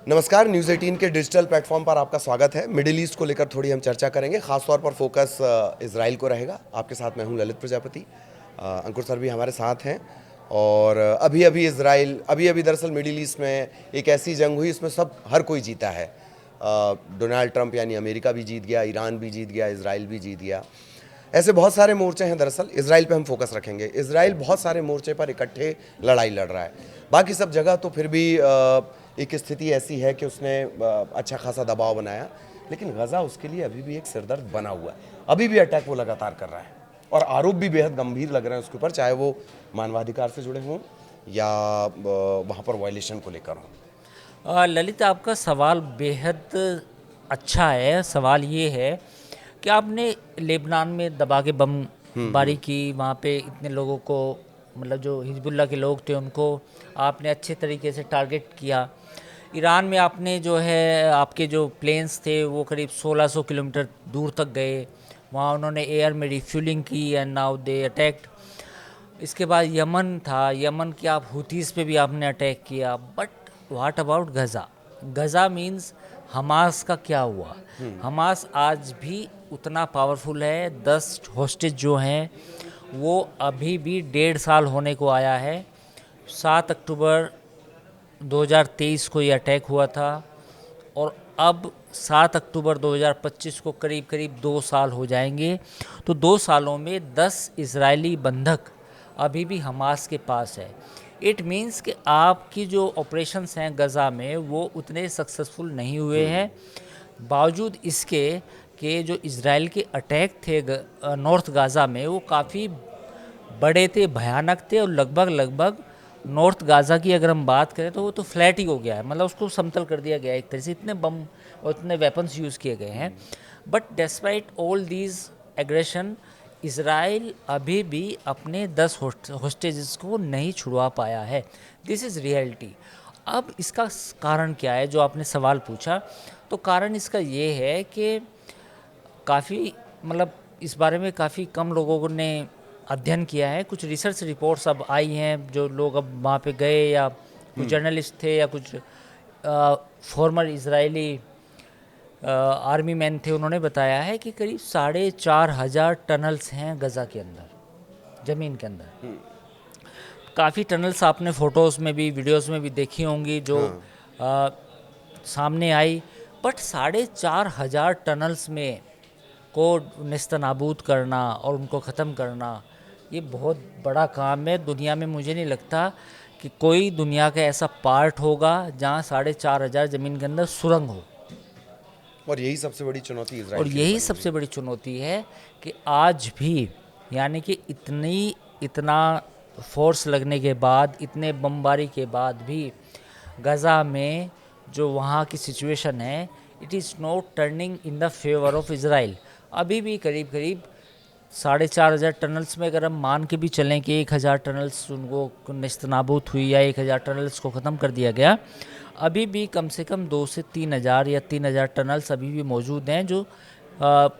नमस्कार, न्यूज़ 18 के digital platform पर आपका स्वागत है। मिडिल ईस्ट को लेकर थोड़ी हम चर्चा करेंगे, खासतौर पर फोकस इजराइल को रहेगा। आपके साथ मैं हूं ललित प्रजापति। अंकुर सर भी हमारे साथ हैं। और अभी अभी दरअसल मिडिल ईस्ट में एक ऐसी जंग हुई, इसमें हर कोई जीता है। डोनाल्ड ट्रंप यानी अमेरिका भी जीत गया, ईरान भी जीत गया, इजराइल भी जीत गया। ऐसे बहुत सारे मोर्चे हैं। दरअसल इजराइल पे हम फोकस रखेंगे। इजराइल बहुत सारे मोर्चे पर इकट्ठे लड़ाई लड़ रहा है। बाकी सब जगह तो फिर भी एक स्थिति ऐसी है कि उसने अच्छा खासा दबाव बनाया, लेकिन गज़ा उसके लिए अभी भी एक सिरदर्द बना हुआ है। अभी भी अटैक वो लगातार कर रहा है और आरोप भी बेहद गंभीर लग रहे हैं उसके ऊपर, चाहे वो मानवाधिकार से जुड़े हों या वहाँ पर वायलेशन को लेकर हों। ललित, आपका सवाल बेहद अच्छा है। सवाल ये है कि आपने लेबनान में दबा के बमबारी की, वहाँ पे इतने लोगों को, मतलब जो हिजबुल्लाह के लोग थे उनको आपने अच्छे तरीके से टारगेट किया। ईरान में आपने जो है, आपके जो प्लेन्स थे वो करीब 1600 किलोमीटर दूर तक गए, वहाँ उन्होंने एयर में रिफ्यूलिंग की एंड नाउ दे अटैक्ड। इसके बाद यमन था, यमन के आप हुतीस पे भी आपने अटैक किया। But what about Gaza? Gaza means Hamas का क्या हुआ? हमास आज भी उतना पावरफुल है। 10 हॉस्टेज जो हैं वो अभी भी 1.5 साल होने को आया है। 7 अक्टूबर 2023 को ये अटैक हुआ था और अब 7 अक्टूबर 2025 को करीब करीब 2 साल हो जाएंगे। तो 2 सालों में 10 इजरायली बंधक अभी भी हमास के पास है। इट मीन्स कि आपकी जो ऑपरेशंस हैं गज़ा में वो उतने सक्सेसफुल नहीं हुए हैं, बावजूद इसके कि जो इजराइल के अटैक थे नॉर्थ गाज़ा में वो काफ़ी बड़े थे, भयानक थे और लगभग नॉर्थ गाज़ा की अगर हम बात करें तो वो तो फ्लैट ही हो गया है, मतलब उसको समतल कर दिया गया है एक तरह से। इतने बम और इतने वेपन्स यूज़ किए गए हैं। But despite all these aggression, Israel अभी भी अपने 10 हॉस्टेजेस को नहीं छुड़वा पाया है। This is reality. अब इसका कारण क्या है जो आपने सवाल पूछा, तो कारण इसका ये है कि काफ़ी, मतलब इस बारे में काफ़ी कम लोगों ने अध्ययन किया है। कुछ रिसर्च रिपोर्ट्स अब आई हैं, जो लोग अब वहाँ पे गए या कुछ जर्नलिस्ट थे या कुछ फॉर्मर इजरायली आर्मी मैन थे, उन्होंने बताया है कि करीब 4,500 टनल्स हैं गज़ा के अंदर, ज़मीन के अंदर। काफ़ी टनल्स आपने फ़ोटोज़ में भी, वीडियोज़ में भी देखी होंगी जो सामने आई। बट 4,500 टनल्स में को नेस्तनाबूद करना और उनको ख़त्म करना, ये बहुत बड़ा काम है। दुनिया में मुझे नहीं लगता कि कोई दुनिया का ऐसा पार्ट होगा जहाँ 4,500 ज़मीन के अंदर सुरंग हो। और यही सबसे बड़ी चुनौती इजराइल और के लिए यही बनी हुई सबसे बड़ी चुनौती है कि आज भी, यानी कि इतना फोर्स लगने के बाद, इतने बमबारी के बाद भी गज़ा में जो वहाँ की सिचुएशन है, it is not turning in the favour of Israel. अभी भी करीब करीब 4,500 टनल्स में अगर हम मान के भी चलें कि 1,000 टनल्स उनको नेस्तनाबूद हुई या 1,000 टनल्स को ख़त्म कर दिया गया, अभी भी कम से कम 2 से 3,000 या 3,000 टनल्स अभी भी मौजूद हैं जो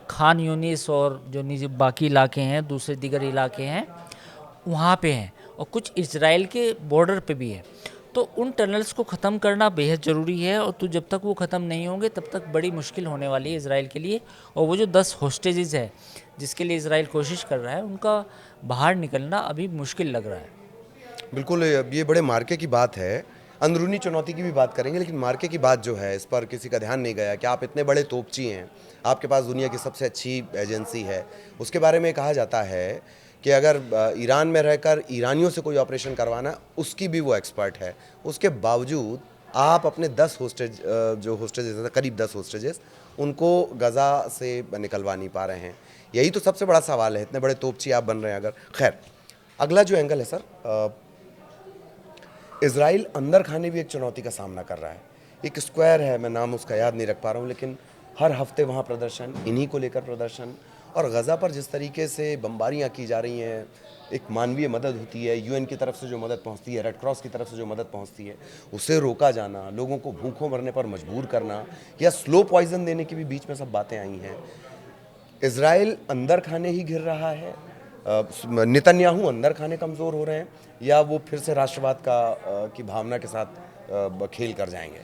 खान यूनिस और जो बाकी इलाके हैं, दूसरे दीगर इलाके हैं, वहाँ पे हैं और कुछ इजराइल के बॉर्डर पे भी है। तो उन टनल्स को ख़त्म करना बेहद ज़रूरी है और तो जब तक वो ख़त्म नहीं होंगे तब तक बड़ी मुश्किल होने वाली है इजराइल के लिए। और वो जो 10 हॉस्टेजेस है जिसके लिए इजराइल कोशिश कर रहा है, उनका बाहर निकलना अभी मुश्किल लग रहा है। बिल्कुल, ये बड़े मार्के की बात है। अंदरूनी चुनौती की भी बात करेंगे, लेकिन मार्के की बात जो है, इस पर किसी का ध्यान नहीं गया कि आप इतने बड़े तोपची हैं, आपके पास दुनिया की सबसे अच्छी एजेंसी है। उसके बारे में कहा जाता है कि अगर ईरान में रहकर ईरानियों से कोई ऑपरेशन करवाना, उसकी भी वो एक्सपर्ट है। उसके बावजूद आप अपने 10 हॉस्टेज, जो हॉस्टेजेस हैं, करीब 10 हॉस्टेजेस, उनको गज़ा से निकलवा नहीं पा रहे हैं। यही तो सबसे बड़ा सवाल है। इतने बड़े तोपची आप बन रहे हैं अगर। खैर, अगला जो एंगल है सर, इजराइल अंदर खाने भी एक चुनौती का सामना कर रहा है। एक स्क्वायर है, मैं नाम उसका याद नहीं रख पा रहा हूँ, लेकिन हर हफ्ते वहाँ प्रदर्शन, इन्हीं को लेकर प्रदर्शन। और गज़ा पर जिस तरीके से बमबारियाँ की जा रही हैं, एक मानवीय मदद होती है, यूएन की तरफ से जो मदद पहुँचती है, रेड क्रॉस की तरफ से जो मदद पहुँचती है, उसे रोका जाना, लोगों को भूखों मरने पर मजबूर करना या स्लो पॉइजन देने की भी बीच में सब बातें आई हैं। इजराइल अंदर खाने ही घिर रहा है, नेतन्याहू अंदर खाने कमज़ोर हो रहे हैं, या वो फिर से राष्ट्रवाद की भावना के साथ खेल कर जाएंगे?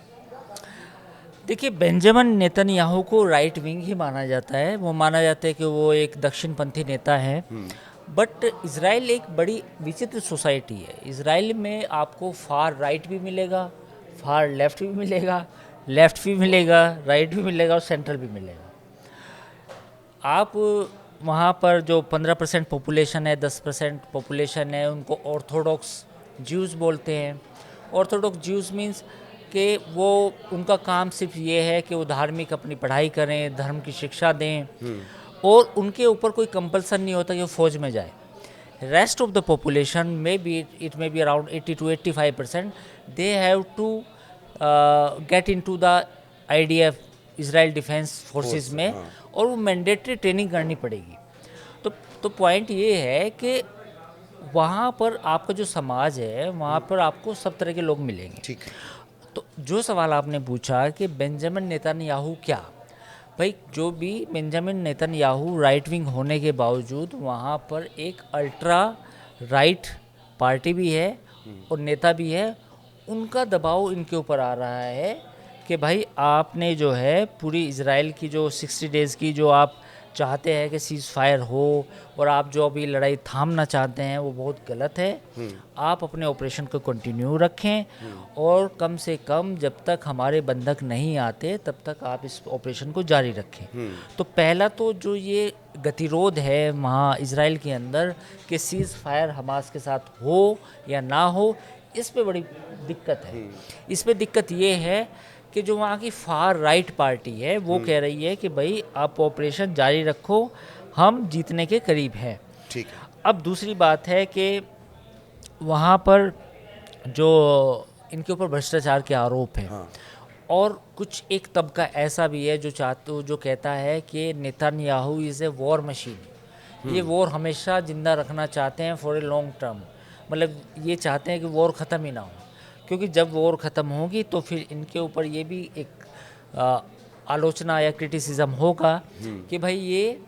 देखिए, बेंजामिन नेतन्याहू को राइट विंग ही माना जाता है। वो माना जाता है कि वो एक दक्षिणपंथी नेता है। बट इसराइल एक बड़ी विचित्र सोसाइटी है। इसराइल में आपको फार राइट भी मिलेगा, फार लेफ्ट भी मिलेगा, लेफ्ट भी मिलेगा, राइट भी मिलेगा और सेंट्रल भी मिलेगा। आप वहाँ पर जो 15% पॉपुलेशन है, 10% पॉपुलेशन है, उनको ऑर्थोडॉक्स ज्यूज़ बोलते हैं। ऑर्थोडॉक्स ज्यूज़ मीन्स कि वो उनका काम सिर्फ ये है कि वो धार्मिक अपनी पढ़ाई करें, धर्म की शिक्षा दें, और उनके ऊपर कोई कंपल्सन नहीं होता कि वो फौज में जाए। Rest of the population it may be around 80 to 85%, they have to get into the IDF, Israel defence forces में, और वो मैंडेटरी ट्रेनिंग करनी पड़ेगी। तो पॉइंट ये है कि वहाँ पर आपका जो समाज है, वहाँ पर आपको सब तरह के लोग मिलेंगे। ठीक है। तो जो सवाल आपने पूछा कि बेंजामिन नेतन्याहू क्या, भाई जो भी बेंजामिन नेतन्याहू राइट विंग होने के बावजूद वहाँ पर एक अल्ट्रा राइट पार्टी भी है और नेता भी है। उनका दबाव इनके ऊपर आ रहा है कि भाई आपने जो है पूरी इजराइल की जो 60 डेज़ की जो आप चाहते हैं कि सीज़ फायर हो, और आप जो अभी लड़ाई थामना चाहते हैं वो बहुत गलत है। आप अपने ऑपरेशन को कंटिन्यू रखें, और कम से कम जब तक हमारे बंधक नहीं आते तब तक आप इस ऑपरेशन को जारी रखें। तो पहला तो जो ये गतिरोध है वहाँ इजराइल के अंदर कि सीज़ फायर हमास के साथ हो या ना हो, इस पे बड़ी दिक्कत है। इस पे दिक्कत ये है कि जो वहाँ की फार राइट पार्टी है वो कह रही है कि भाई आप ऑपरेशन जारी रखो, हम जीतने के करीब हैं। ठीक है। अब दूसरी बात है कि वहाँ पर जो इनके ऊपर भ्रष्टाचार के आरोप हैं, हाँ। और कुछ एक तबका ऐसा भी है जो कहता है कि Netanyahu is a war machine. ये वॉर हमेशा ज़िंदा रखना चाहते हैं फॉर ए लॉन्ग टर्म, मतलब ये चाहते हैं कि वॉर ख़त्म ही ना हो, क्योंकि जब वॉर ख़त्म होगी तो फिर इनके ऊपर ये भी एक आलोचना या क्रिटिसिज्म होगा कि भाई ये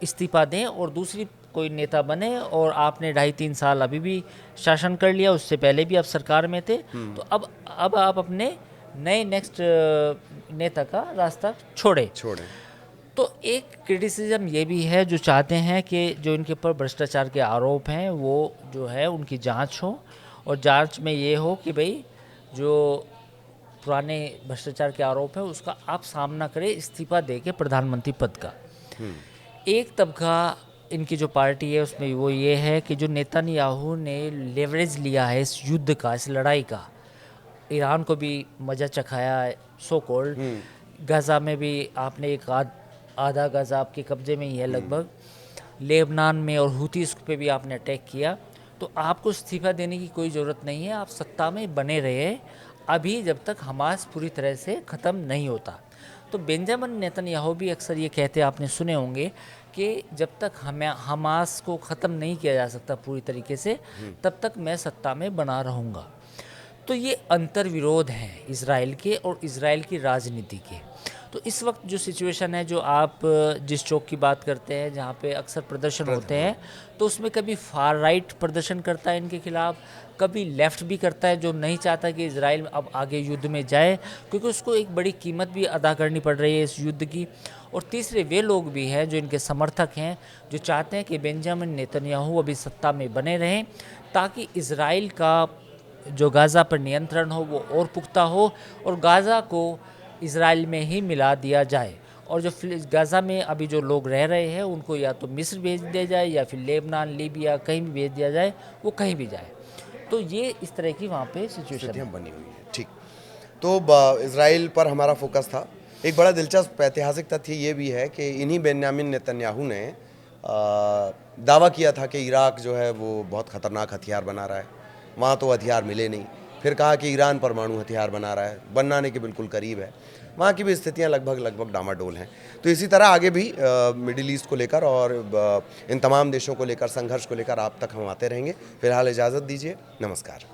इस्तीफ़ा दें और दूसरी कोई नेता बने, और आपने 2.5-3 साल अभी भी शासन कर लिया, उससे पहले भी आप सरकार में थे, तो अब आप अपने नए नेक्स्ट नेता का रास्ता छोड़े। तो एक क्रिटिसिज्म ये भी है, जो चाहते हैं कि जो इनके ऊपर भ्रष्टाचार के आरोप हैं वो जो है उनकी जांच हो, और जांच में ये हो कि भाई जो पुराने भ्रष्टाचार के आरोप है उसका आप सामना करें इस्तीफा दे के प्रधानमंत्री पद का। एक तबका इनकी जो पार्टी है उसमें वो ये है कि जो नेतन्याहू ने लेवरेज लिया है इस युद्ध का, इस लड़ाई का, ईरान को भी मज़ा चखाया है सो कॉल्ड, गाज़ा में भी आपने एक आधा गाज़ा आपके कब्ज़े में ही है लगभग, लेबनान में और हुतीस पे भी आपने अटैक किया, तो आपको इस्तीफा देने की कोई ज़रूरत नहीं है। आप सत्ता में बने रहे अभी जब तक हमास पूरी तरह से ख़त्म नहीं होता। तो बेंजामिन नेतन्याहू भी अक्सर ये कहते आपने सुने होंगे कि जब तक हमास को ख़त्म नहीं किया जा सकता पूरी तरीके से, तब तक मैं सत्ता में बना रहूँगा। तो ये अंतर्विरोध हैं इज़राइल के और इज़राइल की राजनीति के। तो इस वक्त जो सिचुएशन है, जो आप जिस चौक की बात करते हैं जहाँ पे अक्सर प्रदर्शन होते हैं, तो उसमें कभी फार राइट प्रदर्शन करता है इनके खिलाफ, कभी लेफ़्ट भी करता है जो नहीं चाहता कि इज़राइल अब आगे युद्ध में जाए, क्योंकि उसको एक बड़ी कीमत भी अदा करनी पड़ रही है इस युद्ध की। और तीसरे वे लोग भी हैं जो इनके समर्थक हैं, जो चाहते हैं कि बेंजामिन नेतन्याहू अभी सत्ता में बने रहें, ताकि इज़राइल का जो गाज़ा पर नियंत्रण हो वो और पुख्ता हो, और गाज़ा को इज़राइल में ही मिला दिया जाए, और जो गाज़ा में अभी जो लोग रह रहे हैं उनको या तो मिस्र भेज दिया जाए या फिर लेबनान, लीबिया कहीं भी भेज दिया जाए, वो कहीं भी जाए। तो ये इस तरह की वहाँ पे सिचुएशन बनी हुई है। ठीक, तो इज़राइल पर हमारा फोकस था। एक बड़ा दिलचस्प ऐतिहासिक तथ्य ये भी है कि इन्हीं बेंयामिन नेतन्याहू ने दावा किया था कि इराक जो है वो बहुत ख़तरनाक हथियार बना रहा है, वहाँ तो हथियार मिले नहीं। फिर कहा कि ईरान परमाणु हथियार बना रहा है, बनाने के बिल्कुल करीब है। वहाँ की भी स्थितियाँ लगभग डामाडोल हैं। तो इसी तरह आगे भी मिडिल ईस्ट को लेकर और इन तमाम देशों को लेकर, संघर्ष को लेकर आप तक हम आते रहेंगे। फिलहाल इजाज़त दीजिए, नमस्कार।